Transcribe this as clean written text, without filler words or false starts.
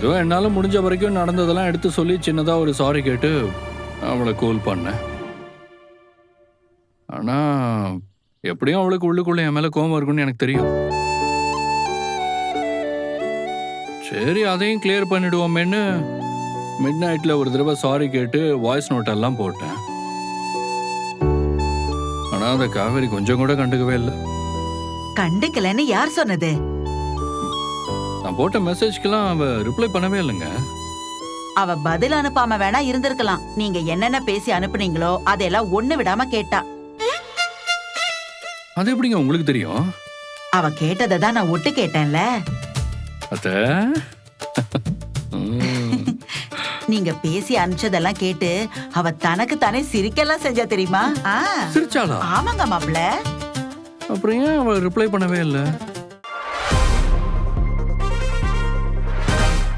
ஏதோ என்னால முடிஞ்ச வரைக்கும் நடந்ததெல்லாம் எடுத்து சொல்லி சின்னதா ஒரு சாரி கேட்டு அவளை கூல் பண்ணேன். ஆனா எப்படியும் அவளுக்கு உள்ளுக்குள்ள என் மேல கோவம் இருக்குன்னு எனக்கு தெரியும். சரி, அதையும் கிளியர் பண்ணிடுவோமேன்னு மிட் நைட்ல ஒரு தடவை சாரி கேட்டு வாய்ஸ் நோட் எல்லாம் போட்டேன். ஆனா அந்த காவேரி கொஞ்சம் கூட கண்டுக்கவே இல்லை. கண்டுக்கலன்னு யார் சொன்னது? நான் போட்ட மெசேஜ்க்கெல்லாம் அவ ரிப்ளை பண்ணவே இல்லைங்க. அவ பதில் அனுப்பாம வேணா இருந்திருக்கலாம். நீங்க என்னென்ன பேசி அனுப்புனீங்களோ அதெல்லாம் ஒண்ணு விடாம கேட்டா. அது எப்படிங்க உங்களுக்கு தெரியும்? அவ கேட்டதை தான் நான் ஒட்டு கேட்டேன்ல. அத்த நீங்க பேசி அனுப்பிச்சதெல்லாம் கேட்டு அவ தனக்கு தானே சிரிக்கலாம் செஞ்சா தெரியுமா? சிரிச்சாளா? ஆமாங்க மாப்பிள்ள. அப்புறம் ஏன் அவ ரிப்ளை பண்ணவே இல்லை?